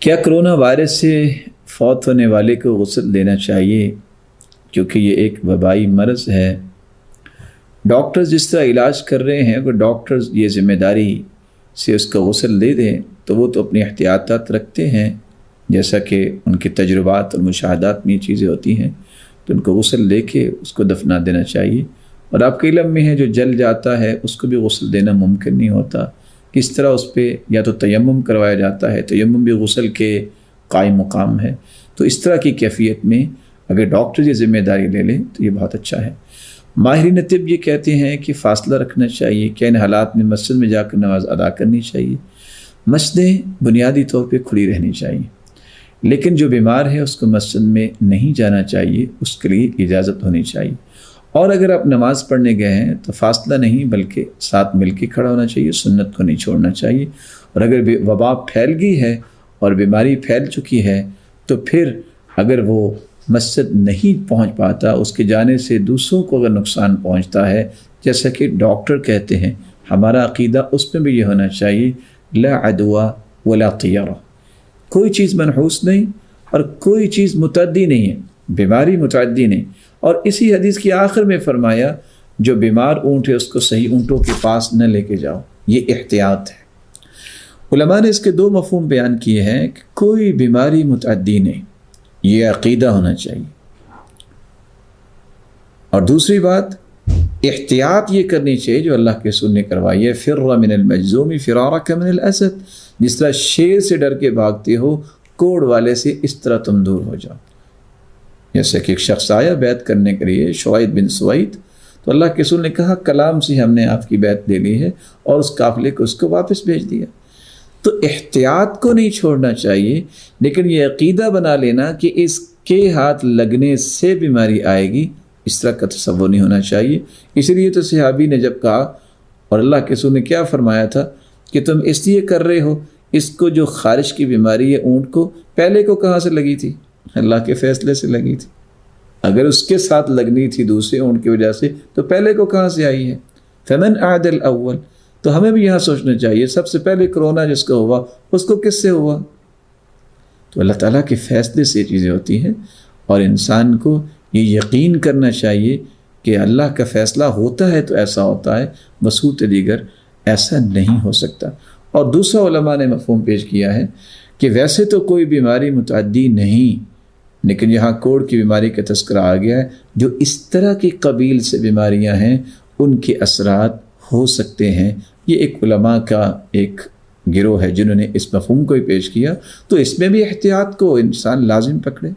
کیا corona virus سے فوت ہونے والے کو غسل دینا چاہیے کیونکہ یہ ایک وبائی مرض ہے؟ ڈاکٹرز جس طرح علاج کر رہے ہیں اگر ڈاکٹرز یہ ذمہ داری سے اس کا غسل دے دیں تو وہ تو اپنی احتیاطات رکھتے ہیں، جیسا کہ ان کے تجربات اور مشاہدات میں یہ چیزیں ہوتی ہیں، تو ان کو غسل دے کے اس کو دفنا دینا چاہیے۔ اور آپ کے علم میں ہے جو جل جاتا ہے اس کو بھی غسل دینا ممکن نہیں ہوتا، کس طرح اس پہ یا تو تیمم کروایا جاتا ہے، تیمم بھی غسل کے قائم مقام ہے، تو اس طرح کی کیفیت میں اگر ڈاکٹر یہ ذمہ داری لے لیں تو یہ بہت اچھا ہے۔ ماہرین طب یہ کہتے ہیں کہ فاصلہ رکھنا چاہیے، کہ ان حالات میں مسجد میں جا کر نماز ادا کرنی چاہیے، مسجدیں بنیادی طور پہ کھلی رہنی چاہیے، لیکن جو بیمار ہے اس کو مسجد میں نہیں جانا چاہیے، اس کے لیے اجازت ہونی چاہیے۔ اور اگر آپ نماز پڑھنے گئے ہیں تو فاصلہ نہیں بلکہ ساتھ مل کے کھڑا ہونا چاہیے، سنت کو نہیں چھوڑنا چاہیے۔ اور اگر وبا پھیل گئی ہے اور بیماری پھیل چکی ہے تو پھر اگر وہ مسجد نہیں پہنچ پاتا، اس کے جانے سے دوسروں کو اگر نقصان پہنچتا ہے، جیسا کہ ڈاکٹر کہتے ہیں، ہمارا عقیدہ اس میں بھی یہ ہونا چاہیے لا عدوہ ولا طیرہ، کوئی چیز منحوس نہیں اور کوئی چیز متعدی نہیں ہے، بیماری متعدی نہیں۔ اور اسی حدیث کی آخر میں فرمایا جو بیمار اونٹ ہے اس کو صحیح اونٹوں کے پاس نہ لے کے جاؤ، یہ احتیاط ہے۔ علماء نے اس کے دو مفہوم بیان کیے ہیں کہ کوئی بیماری متعدی نہیں، یہ عقیدہ ہونا چاہیے، اور دوسری بات احتیاط یہ کرنی چاہیے جو اللہ کے رسول نے کروائی ہے، فر من المجذوم فرارک من الاسد، جس طرح شیر سے ڈر کے بھاگتے ہو کوڑ والے سے اس طرح تم دور ہو جاؤ۔ جیسے کہ ایک شخص آیا بیعت کرنے کے لیے، شعیب بن سوید، تو اللہ کے رسول نے کہا کلام سے ہم نے آپ کی بیعت لے لی ہے، اور اس قافلے کو اس کو واپس بھیج دیا۔ تو احتیاط کو نہیں چھوڑنا چاہیے، لیکن یہ عقیدہ بنا لینا کہ اس کے ہاتھ لگنے سے بیماری آئے گی، اس طرح کا تصور نہیں ہونا چاہیے۔ اسی لیے تو صحابی نے جب کہا اور اللہ کے رسول نے کیا فرمایا تھا کہ تم اس لیے کر رہے ہو، اس کو جو خارش کی بیماری ہے اونٹ کو، پہلے کو کہاں سے لگی تھی؟ اللہ کے فیصلے سے لگی تھی۔ اگر اس کے ساتھ لگنی تھی دوسرے اونٹ کی وجہ سے تو پہلے کو کہاں سے آئی ہے؟ فمن عاد الاول، تو ہمیں بھی یہاں سوچنا چاہیے سب سے پہلے کرونا جس کو ہوا اس کو کس سے ہوا؟ تو اللہ تعالیٰ کے فیصلے سے یہ چیزیں ہوتی ہیں، اور انسان کو یہ یقین کرنا چاہیے کہ اللہ کا فیصلہ ہوتا ہے تو ایسا ہوتا ہے، بصورت دیگر ایسا نہیں ہو سکتا۔ اور دوسرا علماء نے مفہوم پیش کیا ہے کہ ویسے تو کوئی بیماری متعدی نہیں، لیکن یہاں کوڑ کی بیماری کا تذکرہ آ گیا ہے، جو اس طرح کی قبیل سے بیماریاں ہیں ان کے اثرات ہو سکتے ہیں۔ یہ ایک علماء کا ایک گروہ ہے جنہوں نے اس مفہوم کو ہی پیش کیا، تو اس میں بھی احتیاط کو انسان لازم پکڑے۔